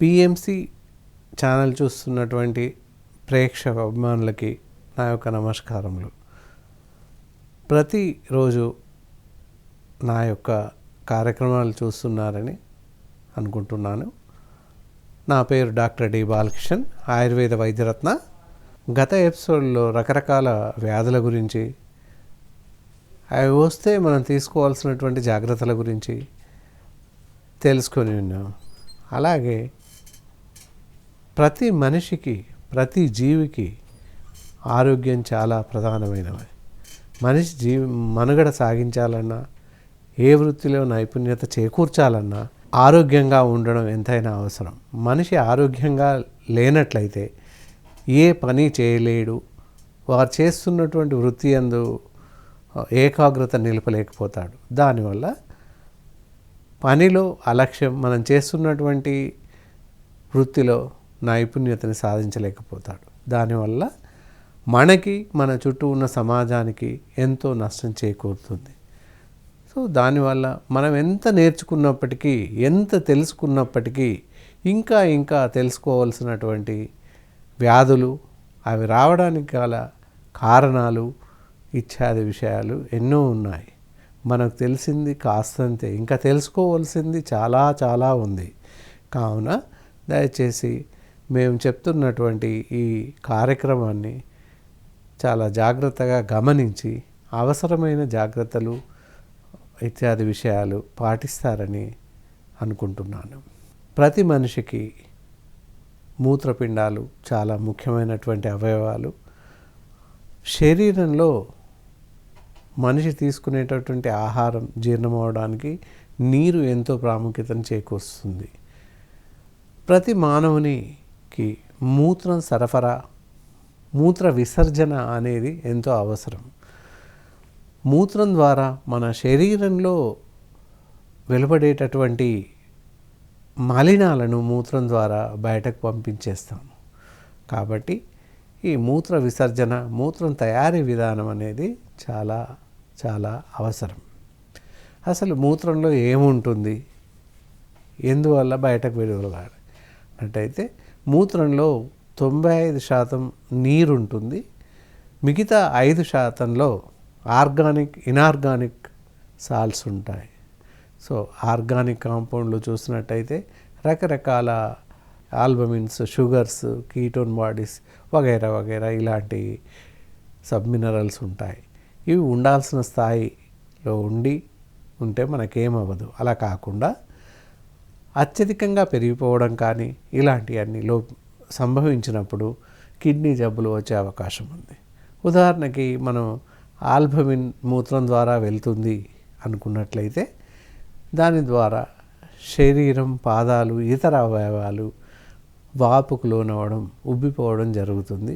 PMC channel చూస్తున్నటువంటి ప్రేక్షక అభిమానులకి నా యొక్క నమస్కారములు. ప్రతిరోజు నా యొక్క కార్యక్రమాలు చూస్తున్నారని అనుకుంటున్నాను. నా పేరు డాక్టర్ డి బాలకిషన్, ఆయుర్వేద వైద్యరత్న. గత ఎపిసోడ్లో రకరకాల వ్యాధుల గురించి, అవి వస్తే మనం తీసుకోవాల్సినటువంటి జాగ్రత్తల గురించి తెలుసుకొని ఉన్నాం. అలాగే ప్రతి మనిషికి, ప్రతి జీవికి ఆరోగ్యం చాలా ప్రధానమైనవి. మనిషి మనుగడ సాగించాలన్నా, ఏ వృత్తిలో నైపుణ్యత చేకూర్చాలన్నా ఆరోగ్యంగా ఉండడం ఎంతైనా అవసరం. మనిషి ఆరోగ్యంగా లేనట్లయితే ఏ పని చేయలేడు. వారు చేస్తున్నటువంటి వృత్తి యందు ఏకాగ్రత నిలపలేకపోతాడు. దానివల్ల పనిలో అలక్ష్యం, మనం చేస్తున్నటువంటి వృత్తిలో నైపుణ్యతని సాధించలేకపోతాడు. దానివల్ల మనకి, మన చుట్టూ ఉన్న సమాజానికి ఎంతో నష్టం చేకూరుతుంది. సో దానివల్ల మనం ఎంత నేర్చుకున్నప్పటికీ, ఎంత తెలుసుకున్నప్పటికీ ఇంకా తెలుసుకోవాల్సినటువంటి వ్యాధులు, అవి రావడానికి గల కారణాలు ఇత్యాది విషయాలు ఎన్నో ఉన్నాయి. మనకు తెలిసింది కాస్తంతే, ఇంకా తెలుసుకోవాల్సింది చాలా ఉంది. కావున దయచేసి మేము చెప్తున్నటువంటి ఈ కార్యక్రమాన్ని చాలా జాగ్రత్తగా గమనించి అవసరమైన జాగ్రత్తలు ఇత్యాది విషయాలు పాటిస్తారని అనుకుంటున్నాను. ప్రతి మనిషికి మూత్రపిండాలు చాలా ముఖ్యమైనటువంటి అవయవాలు. శరీరంలో మనిషి తీసుకునేటటువంటి ఆహారం జీర్ణమవడానికి నీరు ఎంతో ప్రాముఖ్యతను చేకూరుస్తుంది. ప్రతి మానవునికి మూత్రం సరఫరా, మూత్ర విసర్జన అనేది ఎంతో అవసరం. మూత్రం ద్వారా మన శరీరంలో వెలువడేటటువంటి మలినాలను మూత్రం ద్వారా బయటకు పంపించేస్తాము. కాబట్టి ఈ మూత్ర విసర్జన, మూత్రం తయారీ విధానం అనేది చాలా అవసరం. అసలు మూత్రంలో ఏముంటుంది, ఎందువల్ల బయటకు వెలువడాలి అంటే, మూత్రంలో 95% నీరు ఉంటుంది. మిగతా 5%లో ఆర్గానిక్, ఇనార్గానిక్ సాల్ట్స్ ఉంటాయి. సో ఆర్గానిక్ కాంపౌండ్లు చూసినట్టయితే రకరకాల ఆల్బమిన్స్, షుగర్స్, కీటోన్ బాడీస్ వగైరా ఇలాంటి సబ్ మినరల్స్ ఉంటాయి. ఇవి ఉండాల్సిన స్థాయిలో ఉంటే మనకేమవ్వదు. అలా కాకుండా అత్యధికంగా పెరిగిపోవడం కానీ ఇలాంటివన్నీ సంభవించినప్పుడు కిడ్నీ జబ్బులు వచ్చే అవకాశం ఉంది. ఉదాహరణకి మనం ఆల్బమిన్ మూత్రం ద్వారా వెళ్తుంది అనుకున్నట్లయితే దాని ద్వారా శరీరం, పాదాలు, ఇతర అవయవాలు వాపుకు లోనవడం, ఉబ్బిపోవడం జరుగుతుంది.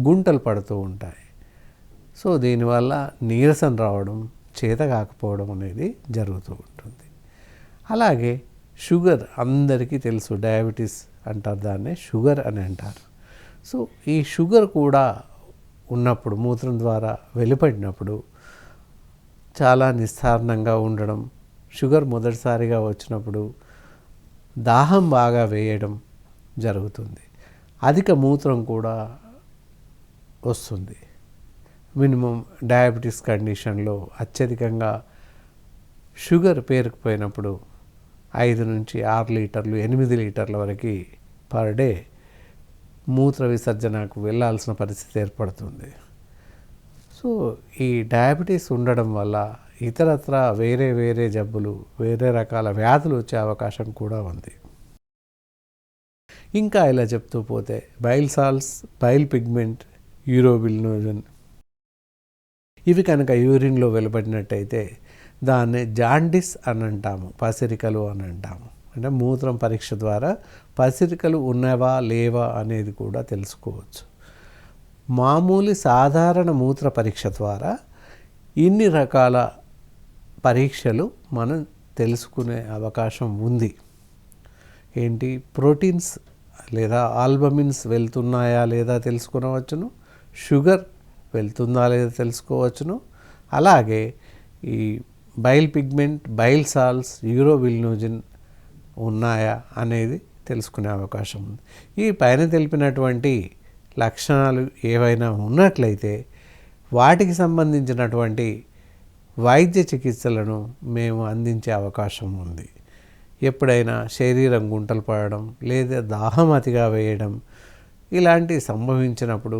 గుంటలు పడుతూ ఉంటాయి. సో దీనివల్ల నీరసం రావడం, చేత కాకపోవడం అనేది జరుగుతూ ఉంటుంది. అలాగే షుగర్ అందరికీ తెలుసు, డయాబెటీస్ అంటారు, దాన్నే షుగర్ అని అంటారు. సో ఈ షుగర్ కూడా ఉన్నప్పుడు, మూత్రం ద్వారా వెలువడినప్పుడు చాలా నిస్తారణంగా ఉండడం, షుగర్ మొదటిసారిగా వచ్చినప్పుడు దాహం బాగా వేయడం జరుగుతుంది. అధిక మూత్రం కూడా వస్తుంది. మినిమం డయాబెటీస్ కండిషన్లో అత్యధికంగా షుగర్ పేరుకుపోయినప్పుడు 5 నుంచి 6 లీటర్లు, 8 లీటర్ల వరకు పర్ డే మూత్ర విసర్జనకు వెళ్ళాల్సిన పరిస్థితి ఏర్పడుతుంది. సో ఈ డయాబెటీస్ ఉండడం వల్ల ఇతరత్ర వేరే జబ్బులు, వేరే రకాల వ్యాధులు వచ్చే అవకాశం కూడా ఉంది. ఇంకా ఇలా చెప్తూ పోతే బైల్ సాల్ట్స్, బైల్ పిగ్మెంట్, యూరోబిలినోజన్ ఇవి కనుక యూరిన్లో వెలువడినట్టయితే దాన్ని జాండిస్ అని అంటాము, పసిరికలు అని అంటాము. అంటే మూత్రం పరీక్ష ద్వారా పసిరికలు ఉన్నవా లేవా అనేది కూడా తెలుసుకోవచ్చు. మామూలు సాధారణ మూత్ర పరీక్ష ద్వారా ఇన్ని రకాల పరీక్షలు మనం తెలుసుకునే అవకాశం ఉంది. ఏంటి, ప్రోటీన్స్ లేదా ఆల్బమిన్స్ వెళ్తున్నాయా లేదా తెలుసుకునవచ్చును, షుగర్ వెళ్తుందా లేదా తెలుసుకోవచ్చును. అలాగే ఈ బైల్ పిగ్మెంట్, బైల్ సాల్ట్స్, యూరోబిలినోజన్ ఉన్నాయా అనేది తెలుసుకునే అవకాశం ఉంది. ఈ పైన తెలిపినటువంటి లక్షణాలు ఏవైనా ఉన్నట్లయితే వాటికి సంబంధించినటువంటి వైద్య చికిత్సలను మేము అందించే అవకాశం ఉంది. ఎప్పుడైనా శరీరం గుంటలు పడడం లేదా దాహం అతిగా వేయడం ఇలాంటివి సంభవించినప్పుడు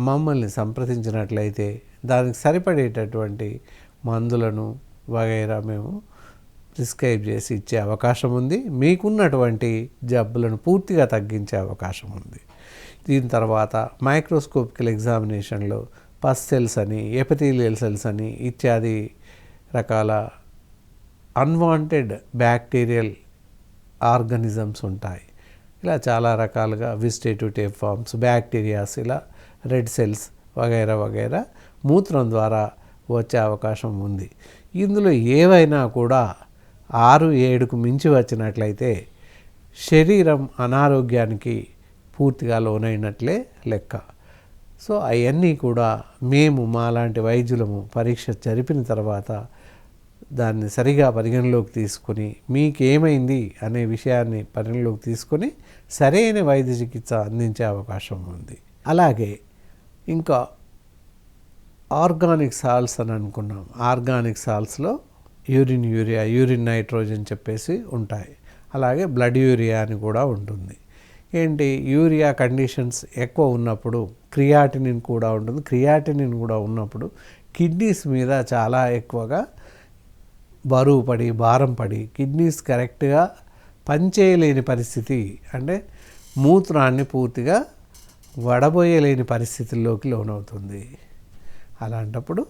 మమ్మల్ని సంప్రదించినట్లయితే దానికి సరిపడేటటువంటి మందులను వగైరా మేము ప్రిస్క్రైబ్ చేసి ఇచ్చే అవకాశం ఉంది. మీకున్నటువంటి జబ్బులను పూర్తిగా తగ్గించే అవకాశం ఉంది. దీని తర్వాత మైక్రోస్కోపికల్ ఎగ్జామినేషన్లో పస్ సెల్స్ అని, ఎపిథీలియల్ సెల్స్ అని ఇత్యాది రకాల అన్వాంటెడ్ బ్యాక్టీరియల్ ఆర్గానిజమ్స్ ఉంటాయి. ఇలా చాలా రకాలుగా వెజిటేటివ్ టేప్ ఫార్మ్స్, బ్యాక్టీరియాస్, ఇలా రెడ్ సెల్స్ వగైరా వగైరా మూత్రం ద్వారా వచ్చే అవకాశం ఉంది. ఇందులో ఏవైనా కూడా 6-7కు మించి వచ్చినట్లయితే శరీరం అనారోగ్యానికి పూర్తిగా లోనైనట్లే లెక్క. సో అవన్నీ కూడా మేము మాలాంటి వైద్యులము పరీక్ష జరిపిన తర్వాత దాన్ని సరిగా పరిగణలోకి తీసుకొని మీకేమైంది అనే విషయాన్ని పరిగణలోకి తీసుకొని సరైన వైద్య చికిత్స అందించే అవకాశం ఉంది. అలాగే ఇంకా ఆర్గానిక్ సాల్ట్స్ అని అనుకున్నాం. ఆర్గానిక్ సాల్ట్స్లో యూరిన్ యూరియా, యూరిన్ నైట్రోజన్ చెప్పేసి ఉంటాయి. అలాగే బ్లడ్ యూరియా అని కూడా ఉంటుంది. ఏంటి, యూరియా కండిషన్స్ ఎక్కువ ఉన్నప్పుడు క్రియాటినిన్ కూడా ఉంటుంది. క్రియాటినిన్ కూడా ఉన్నప్పుడు కిడ్నీస్ మీద చాలా ఎక్కువగా బరువు పడి, భారం పడి కిడ్నీస్ కరెక్ట్గా పనిచేయలేని పరిస్థితి, అంటే మూత్రాన్ని పూర్తిగా వడబోయలేని పరిస్థితుల్లోకి లోనవుతుంది. అలాంటప్పుడు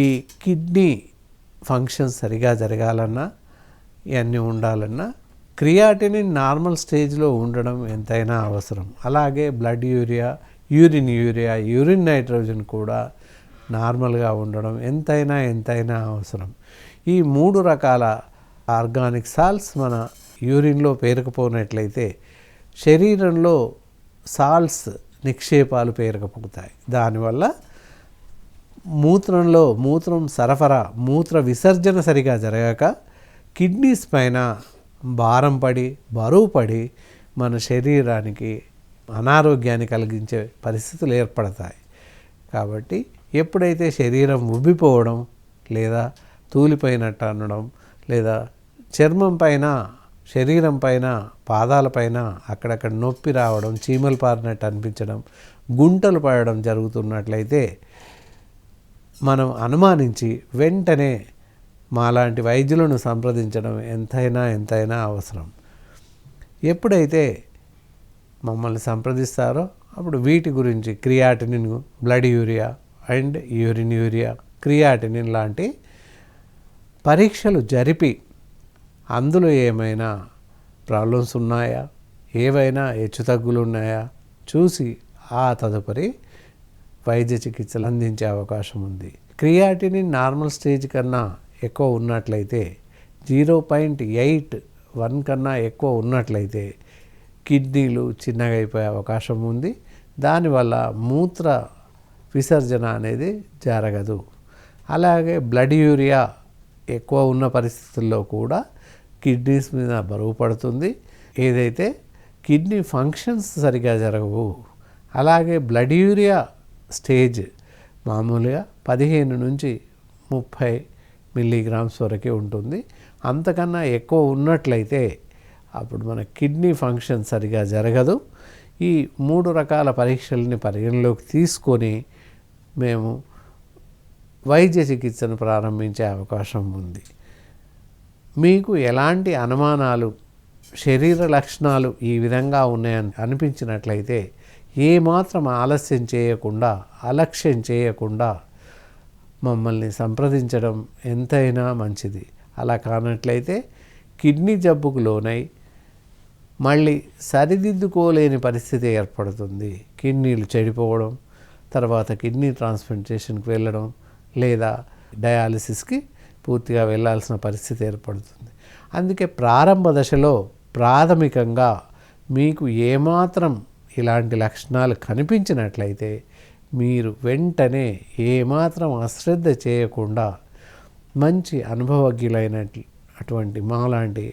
ఈ కిడ్నీ ఫంక్షన్స్ సరిగా జరగాలన్నా, ఇవన్నీ ఉండాలన్నా క్రియాటినిన్ నార్మల్ స్టేజ్లో ఉండడం ఎంతైనా అవసరం. అలాగే blood urea, urine urea, urine nitrogen కూడా నార్మల్గా ఉండడం ఎంతైనా అవసరం. ఈ 3 రకాల ఆర్గానిక్ సాల్ట్స్ మన యూరిన్లో పేరుకుపోయినట్లయితే శరీరంలో సాల్ట్స్ నిక్షేపాలు పేరుకుపోతాయి. దానివల్ల మూత్రం సరఫరా, మూత్ర విసర్జన సరిగా జరగక కిడ్నీస్ పైన భారం పడి, బరువు పడి మన శరీరానికి అనారోగ్యాన్ని కలిగించే పరిస్థితులు ఏర్పడతాయి. కాబట్టి ఎప్పుడైతే శరీరం ఉబ్బిపోవడం లేదా తూలిపోయినట్టు అనడం లేదా చర్మం పైన, శరీరం పైన, పాదాలపైన అక్కడక్కడ నొప్పి రావడం, చీమలు పారినట్టు అనిపించడం, గుంటలు పడడం జరుగుతున్నట్లయితే మనం అనుమానించి వెంటనే మాలాంటి వైద్యులను సంప్రదించడం ఎంతైనా అవసరం. ఎప్పుడైతే మమ్మల్ని సంప్రదిస్తారో అప్పుడు వీటి గురించి creatinine, blood urea and urine urea, creatinine లాంటి పరీక్షలు జరిపి అందులో ఏమైనా ప్రాబ్లమ్స్ ఉన్నాయా, ఏవైనా హెచ్చుతగ్గులు ఉన్నాయా చూసి ఆ తదుపరి వైద్య చికిత్సలు అందించే అవకాశం ఉంది. క్రియాటినిన్ నార్మల్ స్టేజ్ కన్నా ఎక్కువ ఉన్నట్లయితే 0.81 కన్నా ఎక్కువ ఉన్నట్లయితే కిడ్నీలు చిన్నగా అయిపోయే అవకాశం ఉంది. దానివల్ల మూత్ర విసర్జన అనేది జరగదు. అలాగే బ్లడ్ యూరియా ఎక్కువ ఉన్న పరిస్థితుల్లో కూడా కిడ్నీస్ మీద బరువు పడుతుంది. ఏదైతే కిడ్నీ ఫంక్షన్స్ సరిగా జరగవు. అలాగే బ్లడ్ యూరియా స్టేజ్ మామూలుగా 15 నుంచి 30 మిల్లీగ్రామ్స్ వరకే ఉంటుంది. అంతకన్నా ఎక్కువ ఉన్నట్లయితే అప్పుడు మన కిడ్నీ ఫంక్షన్ సరిగా జరగదు. ఈ 3 రకాల పరీక్షల్ని పరిగణలోకి తీసుకొని మేము వైద్య చికిత్సను ప్రారంభించే అవకాశం ఉంది. మీకు ఎలాంటి అనుమానాలు, శరీర లక్షణాలు ఈ విధంగా ఉన్నాయని అనిపించినట్లయితే ఏమాత్రం ఆలస్యం చేయకుండా, అలక్ష్యం చేయకుండా మమ్మల్ని సంప్రదించడం ఎంతైనా మంచిది. అలా కానట్లయితే కిడ్నీ జబ్బుకు లోనై మళ్ళీ సరిదిద్దుకోలేని పరిస్థితి ఏర్పడుతుంది. కిడ్నీలు చెడిపోవడం, తర్వాత కిడ్నీ ట్రాన్స్ప్లాంటేషన్కి వెళ్ళడం లేదా డయాలిసిస్కి పూర్తిగా వెళ్ళాల్సిన పరిస్థితి ఏర్పడుతుంది. అందుకే ప్రారంభ దశలో ప్రాథమికంగా మీకు ఏమాత్రం ఇలాంటి లక్షణాలు కనిపించినట్లయితే మీరు వెంటనే ఏమాత్రం అశ్రద్ధ చేయకుండా మంచి అనుభవజ్ఞులైన అటువంటి మాలాంటి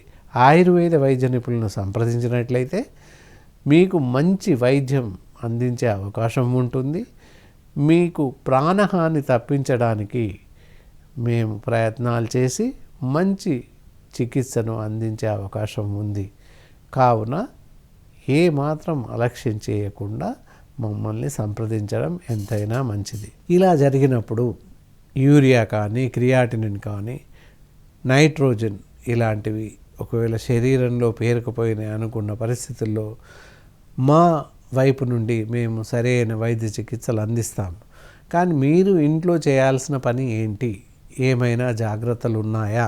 ఆయుర్వేద వైద్య నిపుణులను సంప్రదించినట్లయితే మీకు మంచి వైద్యం అందించే అవకాశం ఉంటుంది. మీకు ప్రాణహాని తప్పించడానికి మేము ప్రయత్నాలు చేసి మంచి చికిత్సను అందించే అవకాశం ఉంది. కావున ఏమాత్రం అలక్ష్యం చేయకుండా మమ్మల్ని సంప్రదించడం ఎంతైనా మంచిది. ఇలా జరిగినప్పుడు యూరియా కానీ, క్రియాటినిన్ కానీ, నైట్రోజన్ ఇలాంటివి ఒకవేళ శరీరంలో పేరుకుపోయినాయి అనుకున్న పరిస్థితుల్లో మా వైపు నుండి మేము సరైన వైద్య చికిత్సలు అందిస్తాము. కానీ మీరు ఇంట్లో చేయాల్సిన పని ఏంటి, ఏమైనా జాగ్రత్తలు ఉన్నాయా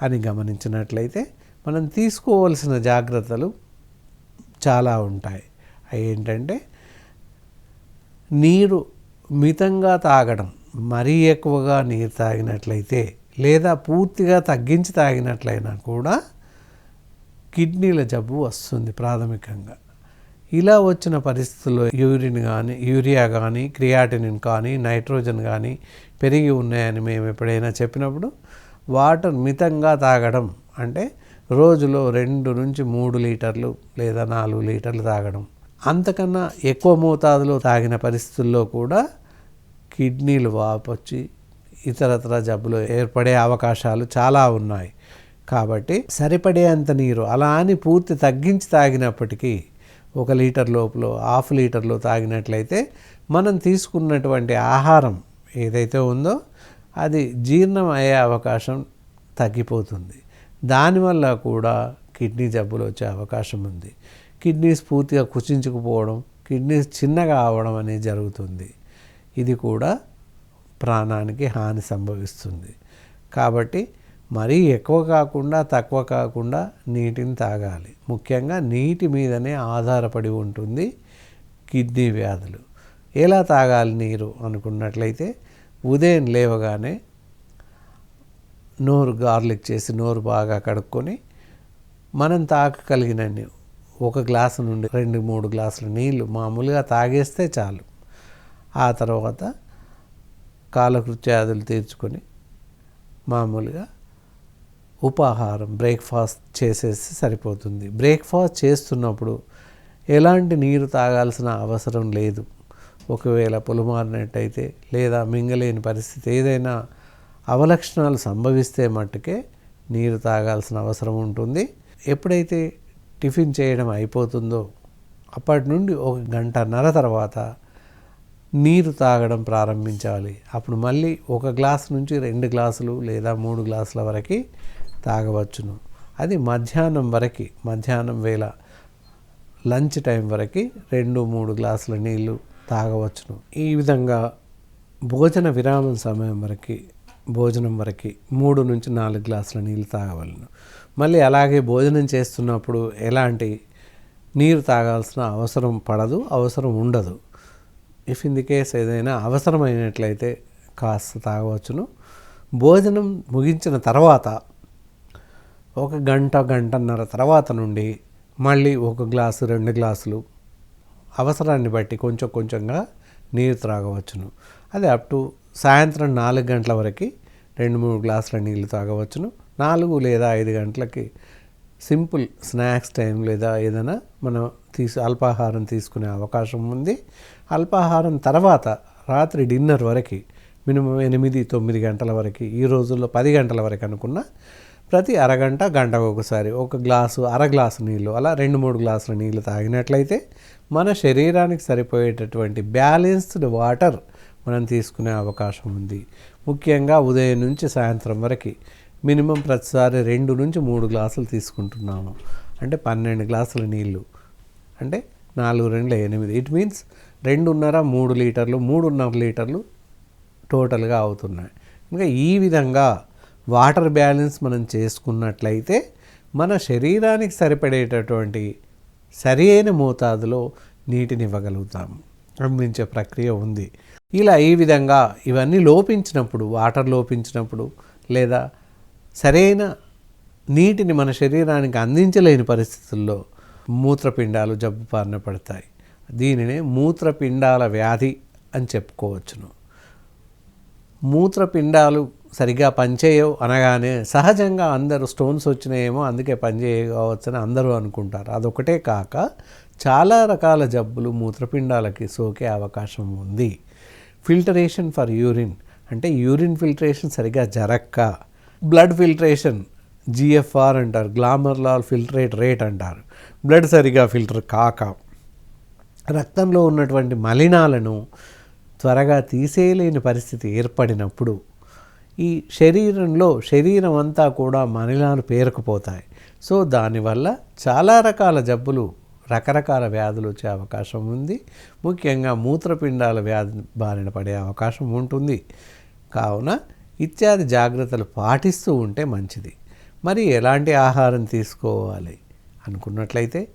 అని గమనించినట్లయితే మనం తీసుకోవాల్సిన జాగ్రత్తలు చాలా ఉంటాయి. అవి ఏంటంటే నీరు మితంగా తాగడం. మరీ ఎక్కువగా నీరు తాగినట్లయితే లేదా పూర్తిగా తగ్గించి తాగినట్లయినా కూడా కిడ్నీల జబ్బు వస్తుంది ప్రాథమికంగా. ఇలా వచ్చిన పరిస్థితుల్లో యూరియా కానీ, క్రియాటినిన్ కానీ, నైట్రోజన్ కానీ పెరిగి ఉన్నాయని మేము ఎప్పుడైనా చెప్పినప్పుడు వాటర్ మితంగా తాగడం అంటే రోజులో 2 నుంచి 3 లీటర్లు లేదా 4 లీటర్లు తాగడం. అంతకన్నా ఎక్కువ మోతాదులో తాగిన పరిస్థితుల్లో కూడా కిడ్నీలు వాపొచ్చి ఇతరత్ర జబ్బులు ఏర్పడే అవకాశాలు చాలా ఉన్నాయి. కాబట్టి సరిపడేంత నీరు అలా అని పూర్తి తగ్గించి తాగినప్పటికీ 1 లీటర్ లోపల 1/2 లీటర్లో తాగినట్లయితే మనం తీసుకున్నటువంటి ఆహారం ఏదైతే ఉందో అది జీర్ణం అయ్యే అవకాశం తగ్గిపోతుంది. దానివల్ల కూడా కిడ్నీ జబ్బులు వచ్చే అవకాశం ఉంది. కిడ్నీస్ పూర్తిగా కుచించుకుపోవడం, కిడ్నీస్ చిన్నగా అవడం అనేది జరుగుతుంది. ఇది కూడా ప్రాణానికి హాని సంభవిస్తుంది. కాబట్టి మరీ ఎక్కువ కాకుండా తక్కువ కాకుండా నీటిని తాగాలి. ముఖ్యంగా నీటి మీదనే ఆధారపడి ఉంటుంది కిడ్నీ వ్యాధులు. ఎలా తాగాలి నీరు అనుకున్నట్లయితే ఉదయం లేవగానే నోరు గార్లిక్ చేసి నోరు బాగా కడుక్కొని మనం తాగగలిగినన్ని 1 గ్లాసు నుండి 2-3 గ్లాసుల నీళ్లు మామూలుగా తాగేస్తే చాలు. ఆ తర్వాత కాలకృత్యాదులు తీర్చుకొని మామూలుగా ఉపాహారం బ్రేక్ఫాస్ట్ చేసేసి సరిపోతుంది. బ్రేక్ఫాస్ట్ చేస్తున్నప్పుడు ఎలాంటి నీరు తాగాల్సిన అవసరం లేదు. ఒకవేళ పొలుమారినట్టయితే లేదా మింగలేని పరిస్థితి ఏదైనా అవలక్షణాలు సంభవిస్తే మట్టుకే నీరు తాగాల్సిన అవసరం ఉంటుంది. ఎప్పుడైతే టిఫిన్ చేయడం అయిపోతుందో అప్పటి నుండి 1 గంటన్నర తర్వాత నీరు తాగడం ప్రారంభించాలి. అప్పుడు మళ్ళీ 1 గ్లాసు నుంచి 2 గ్లాసులు లేదా 3 గ్లాసుల వరకు తాగవచ్చును. అది మధ్యాహ్నం వేళ లంచ్ టైం వరకు 2-3 గ్లాసుల నీళ్ళు తాగవచ్చును. ఈ విధంగా భోజన విరామం సమయం భోజనం వరకు 3 నుంచి 4 గ్లాసుల నీళ్ళు తాగవలను. మళ్ళీ అలాగే భోజనం చేస్తున్నప్పుడు ఎలాంటి నీరు తాగాల్సిన అవసరం పడదు, అవసరం ఉండదు. ఇఫ్ ఇన్ ది కేస్ ఏదైనా అవసరమైనట్లయితే కాస్త తాగవచ్చును. భోజనం ముగించిన తర్వాత 1 గంటన్నర తర్వాత నుండి మళ్ళీ 1 గ్లాసు 2 గ్లాసులు అవసరాన్ని బట్టి కొంచెంగా నీరు త్రాగవచ్చును. అది అప్ టు సాయంత్రం 4 గంటల వరకు 2-3 గ్లాసుల నీళ్ళు తాగవచ్చును. 4 లేదా 5 గంటలకి సింపుల్ స్నాక్స్ టైం లేదా ఏదైనా మనం అల్పాహారం తీసుకునే అవకాశం ఉంది. అల్పాహారం తర్వాత రాత్రి డిన్నర్ వరకు మినిమం 8-9 గంటల వరకు, ఈ రోజుల్లో 10 గంటల వరకు అనుకున్న ప్రతి అరగంట గంటకు ఒకసారి 1 గ్లాసు అర గ్లాసు నీళ్ళు అలా 2-3 గ్లాసుల నీళ్ళు తాగినట్లయితే మన శరీరానికి సరిపోయేటటువంటి బ్యాలెన్స్డ్ వాటర్ మనం తీసుకునే అవకాశం ఉంది. ముఖ్యంగా ఉదయం నుంచి సాయంత్రం వరకు మినిమం ప్రతిసారి 2 నుంచి 3 గ్లాసులు తీసుకుంటున్నాము. అంటే 12 గ్లాసుల నీళ్ళు అంటే 4×2 8. ఇట్ మీన్స్ 2.5-3 లీటర్లు 3.5 లీటర్లు టోటల్గా అవుతున్నాయి. ఇంకా ఈ విధంగా వాటర్ బ్యాలెన్స్ మనం చేసుకున్నట్లయితే మన శరీరానికి సరిపడేటటువంటి సరి అయిన మోతాదులో నీటిని ఇవ్వగలుగుతాము. అందించే ప్రక్రియ ఉంది. ఇలా ఈ విధంగా ఇవన్నీ లోపించినప్పుడు, వాటర్ లోపించినప్పుడు లేదా సరైన నీటిని మన శరీరానికి అందించలేని పరిస్థితుల్లో మూత్రపిండాలు జబ్బు బారిన పడతాయి. దీనినే మూత్రపిండాల వ్యాధి అని చెప్పుకోవచ్చును. మూత్రపిండాలు సరిగ్గా పనిచేయవు అనగానే సహజంగా అందరూ స్టోన్స్ వచ్చినాయేమో అందుకే పనిచేయవచ్చని అందరూ అనుకుంటారు. అదొకటే కాక చాలా రకాల జబ్బులు మూత్రపిండాలకి సోకే అవకాశం ఉంది. ఫిల్టరేషన్ ఫర్ యూరిన్ అంటే యూరిన్ ఫిల్టరేషన్ సరిగ్గా జరక్క, బ్లడ్ ఫిల్టరేషన్ GFR అంటారు, గ్లామర్లాల్ ఫిల్టరేట్ రేట్ అంటారు, బ్లడ్ సరిగా ఫిల్టర్ కాక రక్తంలో ఉన్నటువంటి మలినాలను త్వరగా తీసేయలేని పరిస్థితి ఏర్పడినప్పుడు ఈ శరీరం అంతా కూడా మలినాలు పేరుకుపోతాయి. సో దానివల్ల చాలా రకాల జబ్బులు, రకరకాల వ్యాధులు వచ్చే అవకాశం ఉంది. ముఖ్యంగా మూత్రపిండాల వ్యాధి బారిన పడే అవకాశం ఉంటుంది. కావున ఇత్యాది జాగ్రత్తలు పాటిస్తూ ఉంటే మంచిది. మరి ఎలాంటి ఆహారం తీసుకోవాలి అనుకున్నట్లయితే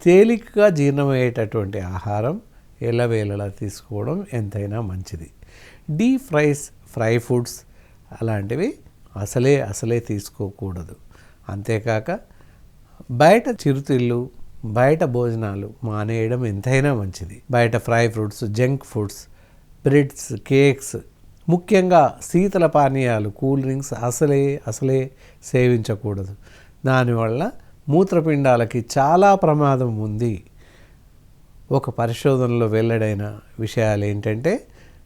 తేలికగా జీర్ణమయ్యేటటువంటి ఆహారం ఎల్లవేళలా తీసుకోవడం ఎంతైనా మంచిది. డీప్ ఫ్రై ఫుడ్స్ అలాంటివి అసలే తీసుకోకూడదు. అంతేకాక బయట చిరుతిళ్ళు, బయట భోజనాలు మానేయడం ఎంతైనా మంచిది. బయట fry fruits, junk foods, breads, cakes, ముఖ్యంగా శీతల పానీయాలు, కూల్ డ్రింక్స్ అసలే సేవించకూడదు. దానివల్ల మూత్రపిండాలకి చాలా ప్రమాదం ఉంది. ఒక పరిశోధనలో వెల్లడైన విషయాలు ఏంటంటే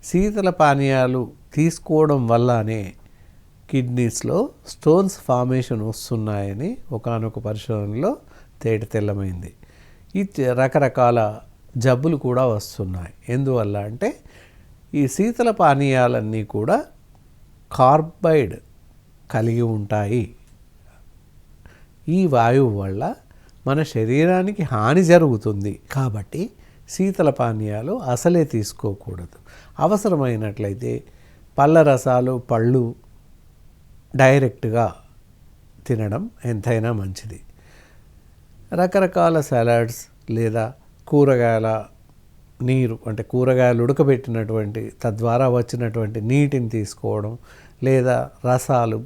శీతల పానీయాలు తీసుకోవడం వల్లనే కిడ్నీస్లో స్టోన్స్ ఫార్మేషన్ వస్తున్నాయని ఒకానొక పరిశోధనలో తేటతెల్లమైంది. ఈ రకరకాల జబ్బులు కూడా వస్తున్నాయి. ఎందువల్ల అంటే ఈ శీతల పానీయాలన్నీ కూడా కార్బైడ్ కలిగి ఉంటాయి. ఈ వాయువు వల్ల మన శరీరానికి హాని జరుగుతుంది. కాబట్టి శీతల పానీయాలు అసలే తీసుకోకూడదు. అవసరమైనట్లయితే పళ్ళ రసాలు, పళ్ళు డైరెక్ట్గా తినడం ఎంతైనా మంచిది. రకరకాల సలాడ్స్ లేదా కూరగాయల నీరు అంటే కూరగాయలు ఉడకబెట్టినటువంటి తద్వారా వచ్చినటువంటి నీటిని తీసుకోవడం, లేదా రసాలు,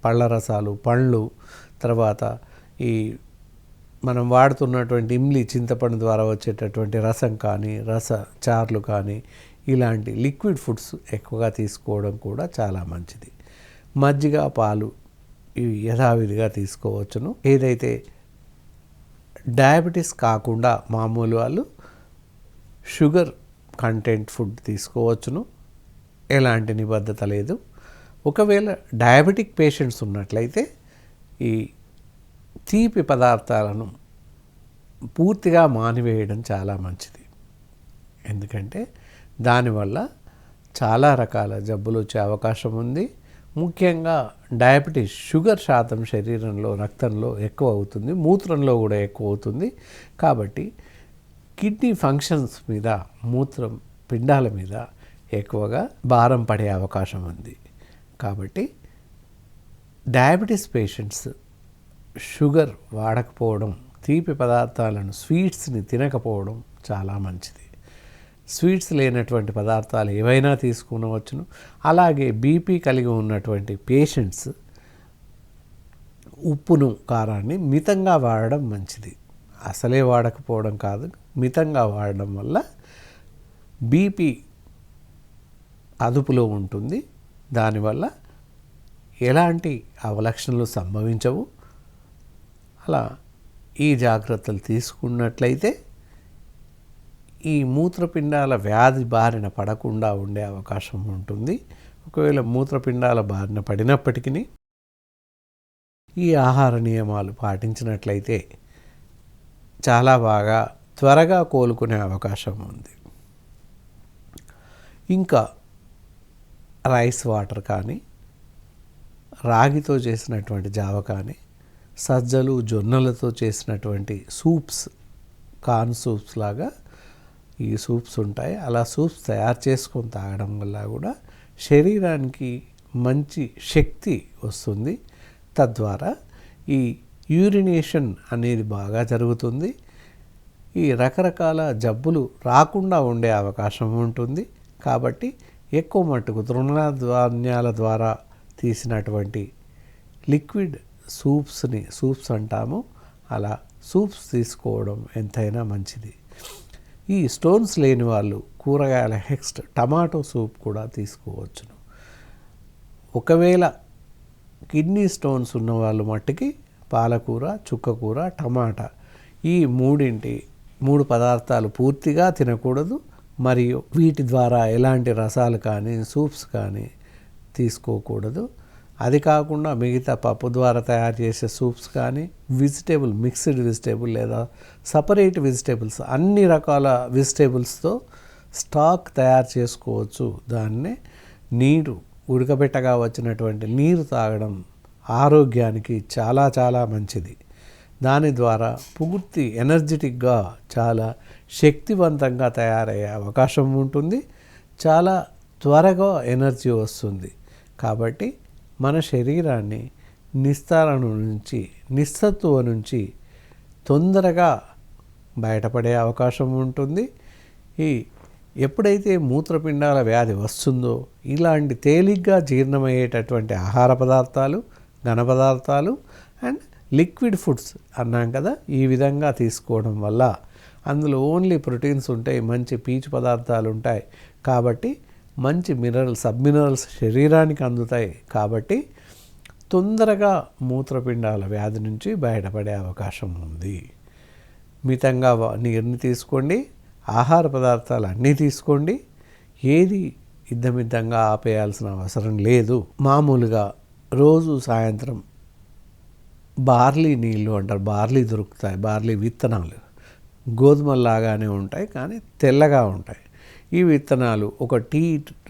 పళ్ళ రసాలు, పండ్లు, తర్వాత ఈ మనం వాడుతున్నటువంటి ఇమ్లి, చింతపండు ద్వారా వచ్చేటటువంటి రసం కానీ, చార్లు కానీ, ఇలాంటి లిక్విడ్ ఫుడ్స్ ఎక్కువగా తీసుకోవడం కూడా చాలా మంచిది. మజ్జిగ, పాలు ఇవి యథావిధిగా తీసుకోవచ్చును. ఏదైతే డయాబెటీస్ కాకుండా మామూలు వాళ్ళు షుగర్ కంటెంట్ ఫుడ్ తీసుకోవచ్చును. ఎలాంటి నిబద్ధత లేదు. ఒకవేళ డయాబెటిక్ పేషెంట్స్ ఉన్నట్లయితే ఈ తీపి పదార్థాలను పూర్తిగా మానివేయడం చాలా మంచిది. ఎందుకంటే దానివల్ల చాలా రకాల జబ్బులు వచ్చే అవకాశం ఉంది. ముఖ్యంగా డయాబెటీస్, షుగర్ శాతం శరీరంలో, రక్తంలో ఎక్కువ అవుతుంది, మూత్రంలో కూడా ఎక్కువ అవుతుంది. కాబట్టి కిడ్నీ ఫంక్షన్స్ మీద, మూత్రం పిండాల మీద ఎక్కువగా భారం పడే అవకాశం ఉంది. కాబట్టి డయాబెటీస్ పేషెంట్స్ షుగర్ వాడకపోవడం, తీపి పదార్థాలను, స్వీట్స్ని తినకపోవడం చాలా మంచిది. స్వీట్స్ లేనటువంటి పదార్థాలు ఏవైనా తీసుకునవచ్చును. అలాగే బీపీ కలిగి ఉన్నటువంటి పేషెంట్స్ ఉప్పును, కారాన్ని మితంగా వాడడం మంచిది. అసలే వాడకపోవడం కాదు, మితంగా వాడడం వల్ల బీపీ అదుపులో ఉంటుంది. దానివల్ల ఎలాంటి అవలక్షణలు సంభవించవు. అలా ఈ జాగ్రత్తలు తీసుకున్నట్లయితే ఈ మూత్రపిండాల వ్యాధి బారిన పడకుండా ఉండే అవకాశం ఉంటుంది. ఒకవేళ మూత్రపిండాల బారిన పడినప్పటికీ ఈ ఆహార నియమాలు పాటించినట్లయితే చాలా బాగా త్వరగా కోలుకునే అవకాశం ఉంది. ఇంకా రైస్ వాటర్ కానీ, రాగితో చేసినటువంటి జావ కానీ, సజ్జలు, జొన్నలతో చేసినటువంటి సూప్స్, కార్న్ సూప్స్ లాగా ఈ సూప్స్ ఉంటాయి. అలా సూప్స్ తయారు చేసుకొని తాగడం వల్ల కూడా శరీరానికి మంచి శక్తి వస్తుంది. తద్వారా ఈ యూరినేషన్ అనేది బాగా జరుగుతుంది. ఈ రకరకాల జబ్బులు రాకుండా ఉండే అవకాశం ఉంటుంది. కాబట్టి ఎక్కువ మట్టుకు తృణధాన్యాల ద్వారా తీసినటువంటి లిక్విడ్ సూప్స్ అంటాము. అలా సూప్స్ తీసుకోవడం ఎంతైనా మంచిది. ఈ స్టోన్స్ లేని వాళ్ళు కూరగాయల టమాటో సూప్ కూడా తీసుకోవచ్చును. ఒకవేళ కిడ్నీ స్టోన్స్ ఉన్న వాళ్ళు మట్టుకి పాలకూర, చుక్కకూర, టమాటా ఈ మూడు పదార్థాలు పూర్తిగా తినకూడదు. మరియు వీటి ద్వారా ఎలాంటి రసాలు కానీ సూప్స్ కానీ తీసుకోకూడదు. అది కాకుండా మిగతా పప్పు ద్వారా తయారు చేసే సూప్స్ కానీ మిక్స్డ్ వెజిటేబుల్ లేదా సపరేట్ వెజిటేబుల్స్ అన్ని రకాల వెజిటేబుల్స్తో స్టాక్ తయారు చేసుకోవచ్చు. దాన్నే నీరు ఉడకబెట్టగా వచ్చినటువంటి నీరు తాగడం ఆరోగ్యానికి చాలా చాలా మంచిది. దాని ద్వారా పూర్తి ఎనర్జెటిక్గా చాలా శక్తివంతంగా తయారయ్యే అవకాశం ఉంటుంది. చాలా త్వరగా ఎనర్జీ వస్తుంది. కాబట్టి మన శరీరాన్ని నిస్సత్తువ నుంచి తొందరగా బయటపడే అవకాశం ఉంటుంది. ఎప్పుడైతే మూత్రపిండాల వ్యాధి వస్తుందో ఇలాంటి తేలిగ్గా జీర్ణమయ్యేటటువంటి ఆహార పదార్థాలు, ఘన పదార్థాలు అండ్ లిక్విడ్ ఫుడ్స్ అన్నాం కదా, ఈ విధంగా తీసుకోవడం వల్ల అందులో ఓన్లీ ప్రోటీన్స్ ఉంటాయి, మంచి పీచు పదార్థాలు ఉంటాయి. కాబట్టి మంచి సబ్ మినరల్స్ శరీరానికి అందుతాయి. కాబట్టి తొందరగా మూత్రపిండాల వ్యాధి నుంచి బయటపడే అవకాశం ఉంది. మితంగా నీరుని తీసుకోండి, ఆహార పదార్థాలు అన్నీ తీసుకోండి. ఏది ఇద్దమిద్దంగా ఆపేయాల్సిన అవసరం లేదు. మామూలుగా రోజు సాయంత్రం బార్లీ నీళ్ళు అంటారు, బార్లీ దొరుకుతాయి. బార్లీ విత్తనాలు గోధుమల్లాగానే ఉంటాయి కానీ తెల్లగా ఉంటాయి. ఈ విత్తనాలు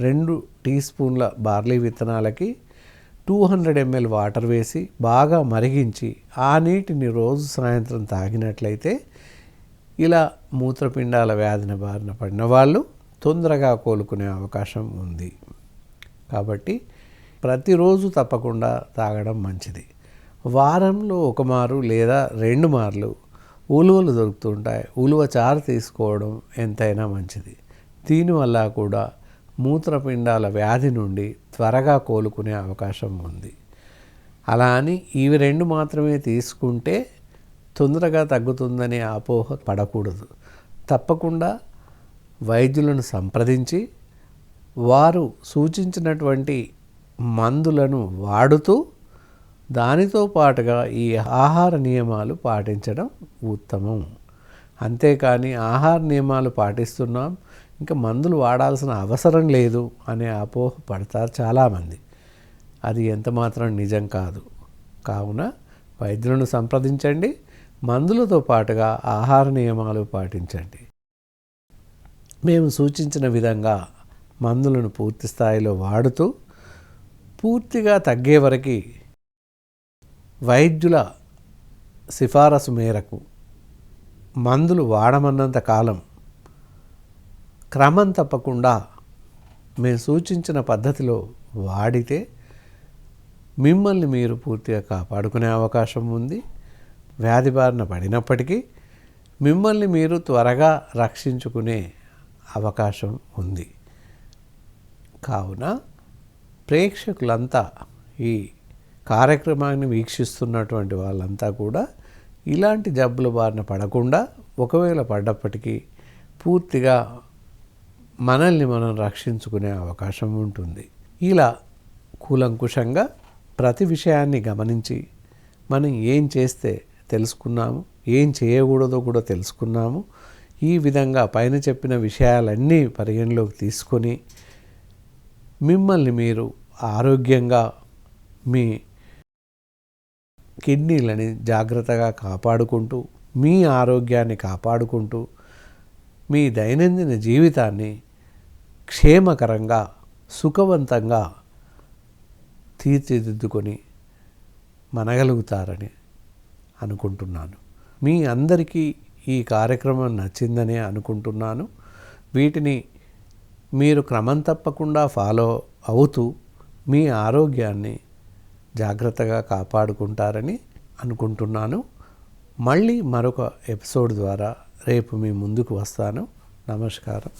2 టీ స్పూన్ల బార్లీ విత్తనాలకి 200 ml వాటర్ వేసి బాగా మరిగించి ఆ నీటిని రోజు సాయంత్రం తాగినట్లయితే ఇలా మూత్రపిండాల వ్యాధిన బారిన పడిన వాళ్ళు తొందరగా కోలుకునే అవకాశం ఉంది. కాబట్టి ప్రతిరోజు తప్పకుండా తాగడం మంచిది. వారంలో 1 మారు లేదా 2 మార్లు ఉలువలు దొరుకుతుంటాయి. ఉలువ చారు తీసుకోవడం ఎంతైనా మంచిది. దీనివల్ల కూడా మూత్రపిండాల వ్యాధి నుండి త్వరగా కోలుకునే అవకాశం ఉంది. అలా అని ఇవి 2 మాత్రమే తీసుకుంటే తొందరగా తగ్గుతుందనే అపోహ పడకూడదు. తప్పకుండా వైద్యులను సంప్రదించి వారు సూచించినటువంటి మందులను వాడుతూ దానితో పాటుగా ఈ ఆహార నియమాలు పాటించడం ఉత్తమం. అంతేకాని ఆహార నియమాలు పాటిస్తున్నాం ఇంకా మందులు వాడాల్సిన అవసరం లేదు అనే అపోహ పడతారు చాలామంది. అది ఎంత మాత్రం నిజం కాదు. కావున వైద్యులను సంప్రదించండి, మందులతో పాటుగా ఆహార నియమాలు పాటించండి. మేము సూచించిన విధంగా మందులను పూర్తి స్థాయిలో వాడుతూ పూర్తిగా తగ్గే వరకు వైద్యుల సిఫారసు మేరకు మందులు వాడమన్నంత కాలం క్రమం తప్పకుండా మేము సూచించిన పద్ధతిలో వాడితే మిమ్మల్ని మీరు పూర్తిగా కాపాడుకునే అవకాశం ఉంది. వ్యాధి బారిన పడినప్పటికీ మిమ్మల్ని మీరు త్వరగా రక్షించుకునే అవకాశం ఉంది. కావున ప్రేక్షకులంతా ఈ కార్యక్రమాన్ని వీక్షిస్తున్నటువంటి వాళ్ళంతా కూడా ఇలాంటి జబ్బుల బారిన పడకుండా, ఒకవేళ పడ్డప్పటికీ పూర్తిగా మనల్ని మనం రక్షించుకునే అవకాశం ఉంటుంది. ఇలా కూలంకుషంగా ప్రతి విషయాన్ని గమనించి మనం ఏం చేస్తే తెలుసుకున్నాము, ఏం చేయకూడదో కూడా తెలుసుకున్నాము. ఈ విధంగా పైన చెప్పిన విషయాలన్నీ పరిగణలోకి తీసుకొని మిమ్మల్ని మీరు ఆరోగ్యంగా మీ కిడ్నీలని జాగ్రత్తగా కాపాడుకుంటూ, మీ ఆరోగ్యాన్ని కాపాడుకుంటూ, మీ దైనందిన జీవితాన్ని క్షేమకరంగా సుఖవంతంగా తీర్చిదిద్దుకొని మనగలుగుతారని అనుకుంటున్నాను. మీ అందరికీ ఈ కార్యక్రమం నచ్చిందనే అనుకుంటున్నాను. వీటిని మీరు క్రమం తప్పకుండా ఫాలో అవుతూ మీ ఆరోగ్యాన్ని జాగ్రత్తగా కాపాడుకుంటారని అనుకుంటున్నాను. మళ్ళీ మరొక ఎపిసోడ్ ద్వారా రేపు మీ ముందుకు వస్తాను. నమస్కారం.